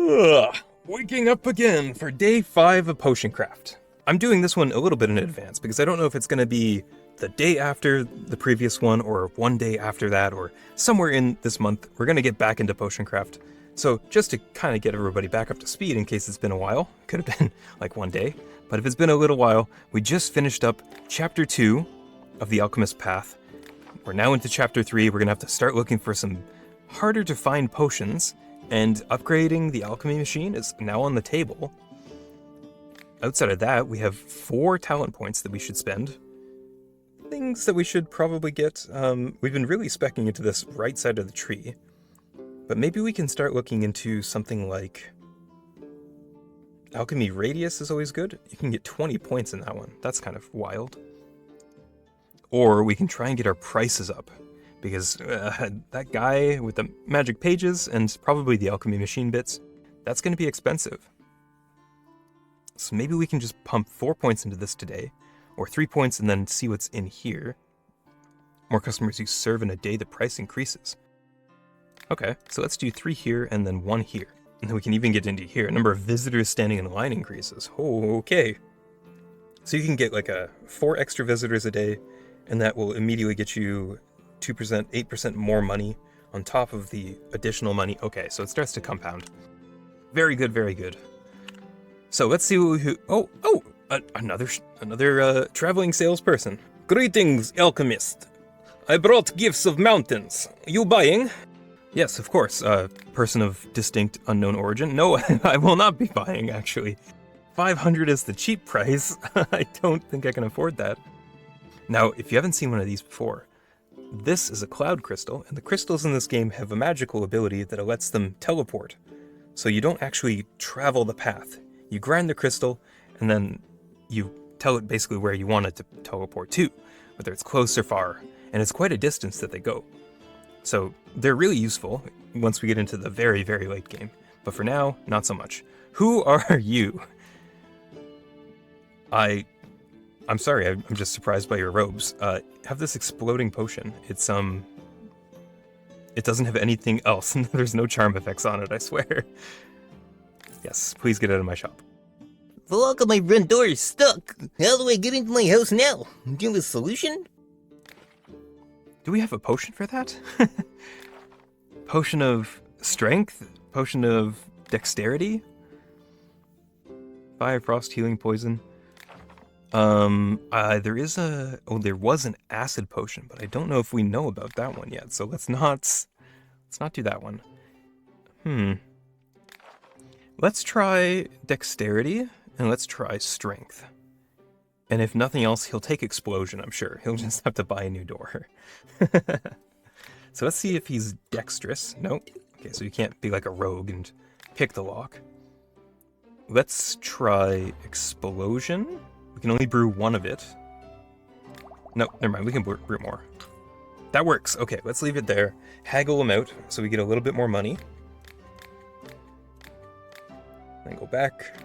Ugh, waking up again for day 5 of potion craft. I'm doing this one a little bit in advance because I don't know if it's going to be the day after the previous one or one day after that or somewhere in this month. We're going to get back into potion craft. So just to kind of get everybody back up to speed in case it's been a while, could have been like one day, but if it's been a little while, we just finished up chapter 2 of the Alchemist path. We're now into chapter 3. We're going to have to start looking for some harder to find potions, and upgrading the alchemy machine is now on the table. Outside of that, we have 4 talent points that we should spend. Things that we should probably get. We've been really speccing into this right side of the tree, but maybe we can start looking into something like alchemy radius is always good. You can get 20 points in that one. That's kind of wild. Or we can try and get our prices up, because that guy with the magic pages and probably the alchemy machine bits, that's going to be expensive. So maybe we can just pump 4 points into this today, or 3 points and then see what's in here. More customers you serve in a day, the price increases. Okay, so let's do 3 here and then 1 here. And then we can even get into here. Number of visitors standing in line increases. Oh, okay. So you can get like 4 extra visitors a day, and that will immediately get you 2%, 8% more money on top of the additional money. Okay, so it starts to compound. Very good, very good. So let's see who. Another traveling salesperson. Greetings, Alchemist. I brought gifts of mountains. You buying? Yes, of course. Person of distinct unknown origin. No, I will not be buying, actually. 500 is the cheap price. I don't think I can afford that. Now, if you haven't seen one of these before, this is a cloud crystal, and the crystals in this game have a magical ability that lets them teleport. So you don't actually travel the path. You grind the crystal, and then you tell it basically where you want it to teleport to, whether it's close or far, and it's quite a distance that they go. So they're really useful once we get into the very, very late game. But for now, not so much. Who are you? I'm sorry, I'm just surprised by your robes. Have this exploding potion. It doesn't have anything else. There's no charm effects on it, I swear. Yes, please get out of my shop. The lock of my front door is stuck. How do I get into my house now? Do you have a solution? Do we have a potion for that? Potion of strength? Potion of dexterity? Fire, frost, healing, poison. There was an acid potion, but I don't know if we know about that one yet, so let's not do that one. Let's try dexterity, and let's try strength. And if nothing else, he'll take explosion, I'm sure. He'll just have to buy a new door. So let's see if he's dexterous. Nope. Okay, so you can't be like a rogue and pick the lock. Let's try explosion. We can only brew 1 of it. No, never mind, we can brew more. That works. Okay, let's leave it there. Haggle them out so we get a little bit more money. Then go back.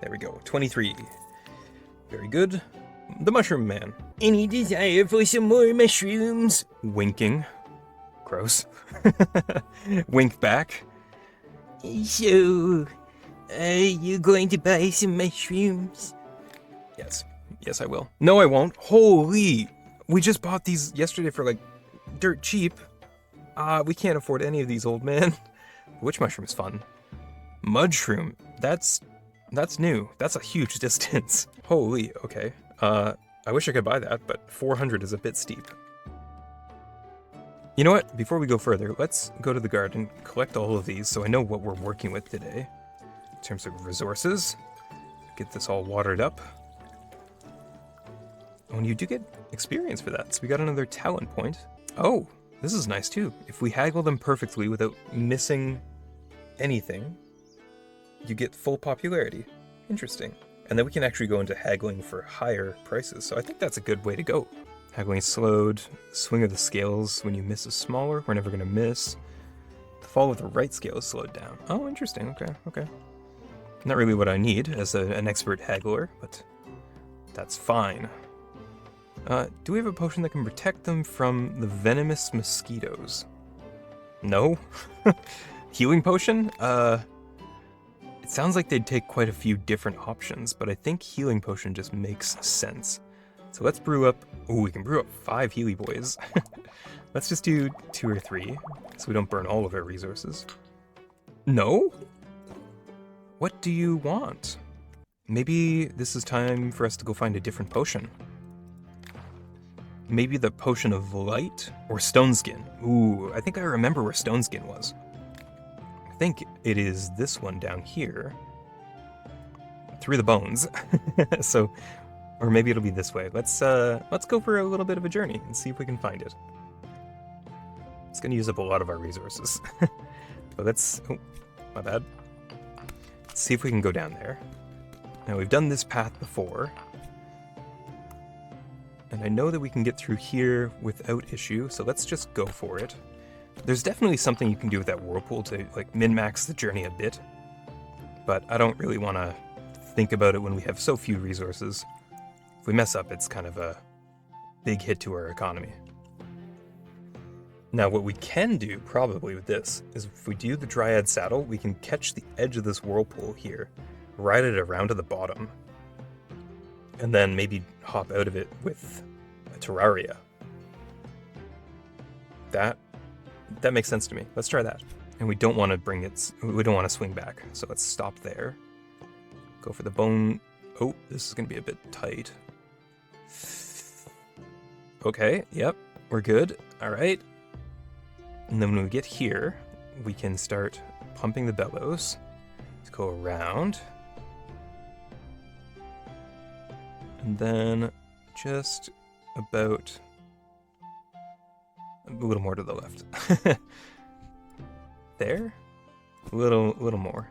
There we go, 23. Very good. The Mushroom Man. Any desire for some more mushrooms? Winking. Gross. Wink back. So, are you going to buy some mushrooms? Yes. Yes, I will. No, I won't. Holy! We just bought these yesterday for, like, dirt cheap. We can't afford any of these, old man. Witch mushroom is fun. Mudshroom. That's new. That's a huge distance. Holy, okay. I wish I could buy that, but 400 is a bit steep. You know what? Before we go further, let's go to the garden, collect all of these so I know what we're working with today. In terms of resources, get this all watered up. Oh, and you do get experience for that, so we got another talent point. Oh, this is nice too. If we haggle them perfectly without missing anything, you get full popularity. Interesting. And then we can actually go into haggling for higher prices, so I think that's a good way to go. Haggling slowed, swing of the scales when you miss is smaller, we're never gonna miss. The fall of the right scale is slowed down. Oh, interesting, okay. Not really what I need as an expert haggler, but that's fine. Do we have a potion that can protect them from the venomous mosquitoes? No? Healing potion? It sounds like they'd take quite a few different options, but I think healing potion just makes sense. So let's brew up... Oh, we can brew up 5 Healy Boys. Let's just do 2 or 3, so we don't burn all of our resources. No? What do you want? Maybe this is time for us to go find a different potion. Maybe the potion of light or stone skin. Ooh, I think I remember where stone skin was. I think it is this one down here. Through the bones. So, or maybe it'll be this way. Let's go for a little bit of a journey and see if we can find it. It's gonna use up a lot of our resources. But let's, oh, my bad. Let's see if we can go down there. Now we've done this path before. And I know that we can get through here without issue, so let's just go for it. There's definitely something you can do with that whirlpool to like min-max the journey a bit, but I don't really want to think about it when we have so few resources. If we mess up, it's kind of a big hit to our economy. Now what we can do probably with this is if we do the Dryad Saddle, we can catch the edge of this whirlpool here, ride it around to the bottom, and then maybe hop out of it with a Terraria. That makes sense to me. Let's try that. And we don't want to we don't want to swing back. So let's stop there. Go for the bone. Oh, this is going to be a bit tight. Okay, yep, we're good. All right. And then when we get here, we can start pumping the bellows. Let's go around. And then just about a little more to the left. There? A little more.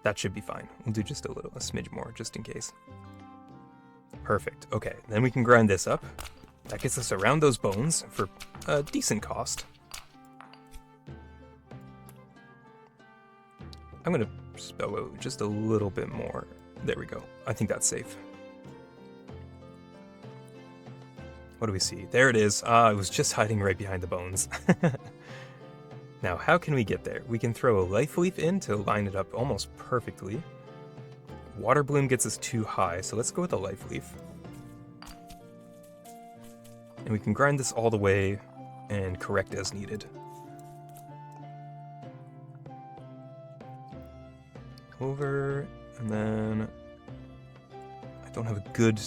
That should be fine. We'll do just a smidge more, just in case. Perfect. Okay, then we can grind this up. That gets us around those bones for a decent cost. I'm gonna bellow just a little bit more. There we go. I think that's safe. What do we see? There it is. It was just hiding right behind the bones. Now, how can we get there? We can throw a life leaf in to line it up almost perfectly. Water bloom gets us too high, so let's go with a life leaf. And we can grind this all the way and correct as needed. Over, and then I don't have a good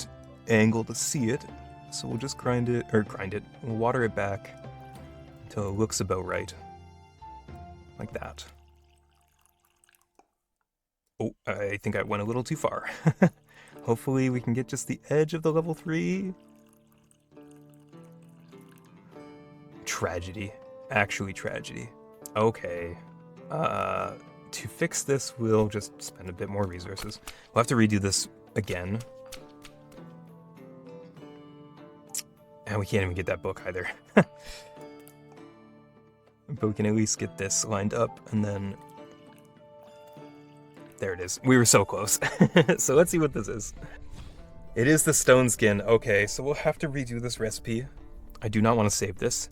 angle to see it. So we'll just we'll water it back until it looks about right. Like that. Oh, I think I went a little too far. Hopefully we can get just the edge of the level 3. Tragedy. Actually tragedy. Okay. To fix this, we'll just spend a bit more resources. We'll have to redo this again. And we can't even get that book either. But we can at least get this lined up, and then... There it is. We were so close. So let's see what this is. It is the stone skin. Okay, so we'll have to redo this recipe. I do not want to save this.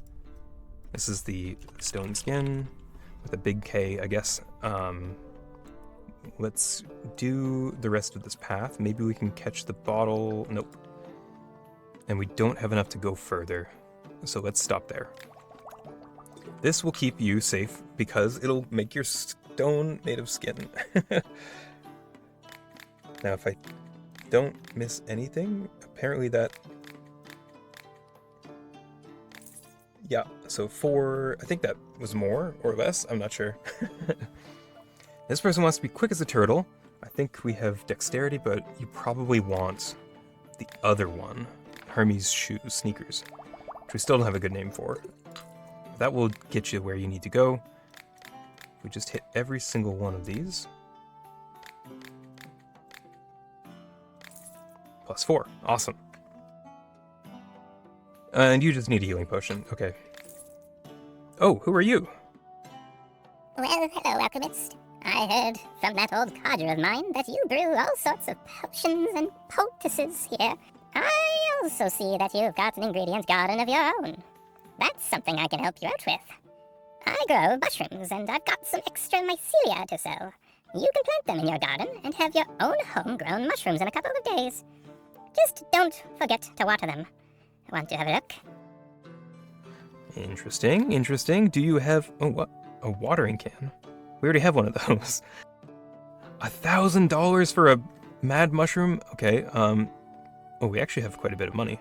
This is the stone skin with a big K, I guess. Let's do the rest of this path. Maybe we can catch the bottle. Nope. And we don't have enough to go further, so let's stop there. This will keep you safe because it'll make your stone made of skin. Now, if I don't miss anything, apparently that... Yeah, so 4, I think that was more or less, I'm not sure. This person wants to be quick as a turtle. I think we have dexterity, but you probably want the other one. Hermes sneakers, which we still don't have a good name for. That will get you where you need to go. We just hit every single one of these. +4, awesome. And you just need a healing potion, okay. Oh, who are you? Well, hello, Alchemist. I heard from that old codger of mine that you brew all sorts of potions and poultices here. I also see that you've got an ingredient garden of your own. That's something I can help you out with. I grow mushrooms, and I've got some extra mycelia to sell. You can plant them in your garden and have your own homegrown mushrooms in a couple of days. Just don't forget to water them. Want to have a look? Interesting, interesting. Do you have a watering can? We already have one of those. $1,000 for a mad mushroom? Okay, we actually have quite a bit of money.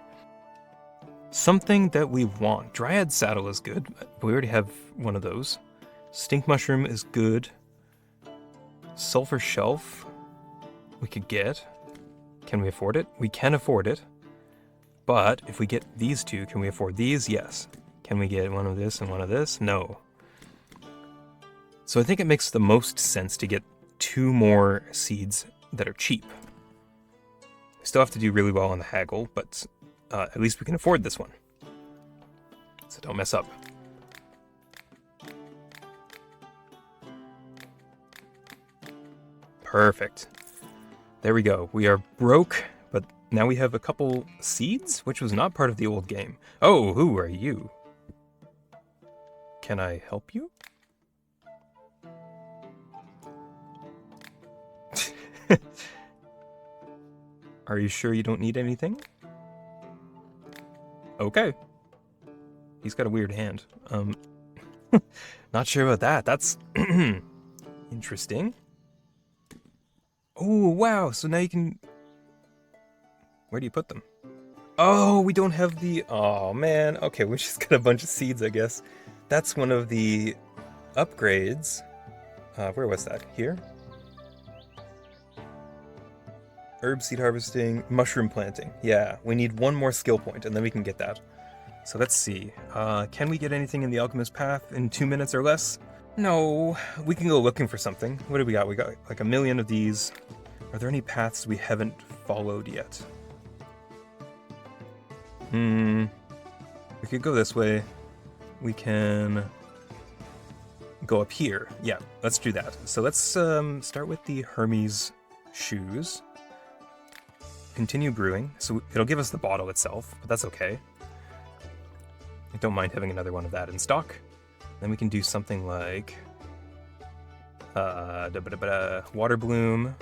Something that we want. Dryad saddle is good, but we already have one of those. Stink mushroom is good. Sulfur shelf we could get. Can we afford it? We can afford it. But if we get these two, can we afford these? Yes. Can we get one of this and one of this? No. So I think it makes the most sense to get 2 more seeds that are cheap. We still have to do really well on the haggle, but at least we can afford this one. So don't mess up. Perfect. There we go. We are broke, but now we have a couple seeds, which was not part of the old game. Oh, who are you? Can I help you? Are you sure you don't need anything? Okay. He's got a weird hand. Not sure about that. That's interesting. Oh, wow. So now you can... Where do you put them? Oh, we don't have the... Oh, man. Okay, we just got a bunch of seeds, I guess. That's one of the upgrades. Where was that? Here? Herb seed harvesting, mushroom planting. Yeah, we need 1 more skill point, and then we can get that. So let's see. Can we get anything in the Alchemist path in 2 minutes or less? No, we can go looking for something. What do we got? We got like 1 million of these. Are there any paths we haven't followed yet? We could go this way. We can go up here. Yeah, let's do that. So let's start with the Hermes shoes. Continue brewing. So it'll give us the bottle itself, but that's okay. I don't mind having another one of that in stock. Then we can do something like water bloom.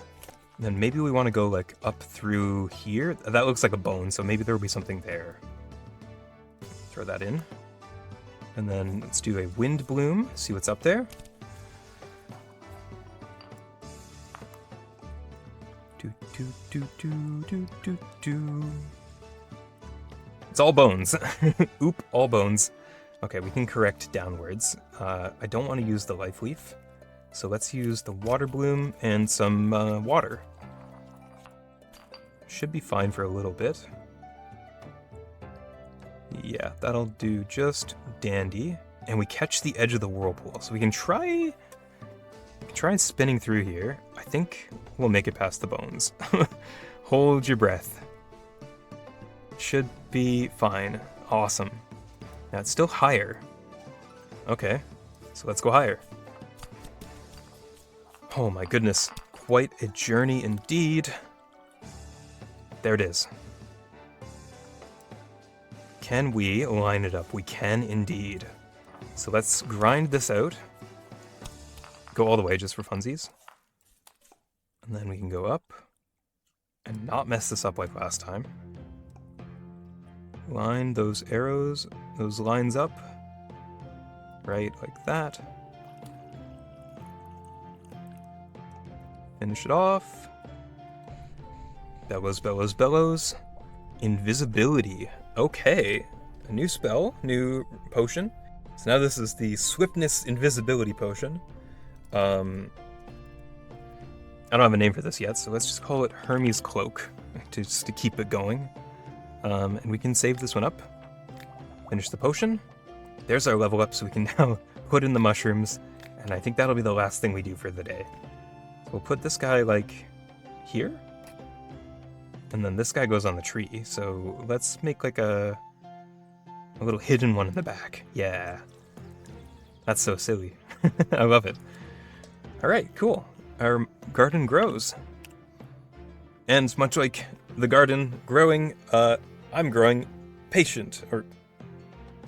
Then maybe we want to go like up through here. That looks like a bone, so maybe there'll be something there. Throw that in. And then let's do a wind bloom, see what's up there. It's all bones. Oop, all bones. Okay, we can correct downwards. I don't want to use the life leaf, so let's use the water bloom and some water. Should be fine for a little bit. Yeah, that'll do just dandy. And we catch the edge of the whirlpool, so we can try spinning through here. I think we'll make it past the bones. Hold your breath. Should be fine. Awesome. Now it's still higher. Okay, so let's go higher. Oh my goodness, quite a journey indeed. There it is. Can we line it up? We can indeed. So let's grind this out. Go all the way just for funsies. And then we can go up and not mess this up like last time. Line those arrows, those lines up. Right, like that. Finish it off. Bellows, bellows, bellows. Invisibility. Okay. A new spell, new potion. So now this is the Swiftness Invisibility Potion. I don't have a name for this yet, so let's just call it Hermes Cloak, just to keep it going. And we can save this one up. Finish the potion. There's our level up, so we can now put in the mushrooms, and I think that'll be the last thing we do for the day. So we'll put this guy, like, here? And then this guy goes on the tree, so let's make, like, a little hidden one in the back. Yeah. That's so silly. I love it. Alright, cool. Our garden grows. And much like the garden growing, I'm growing patient, or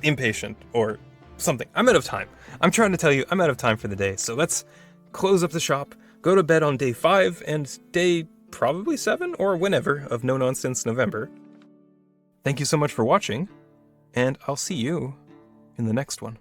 impatient, or something. I'm out of time. I'm trying to tell you, I'm out of time for the day. So let's close up the shop, go to bed on day 5 and day probably 7 or whenever of No Nonsense November. Thank you so much for watching, and I'll see you in the next one.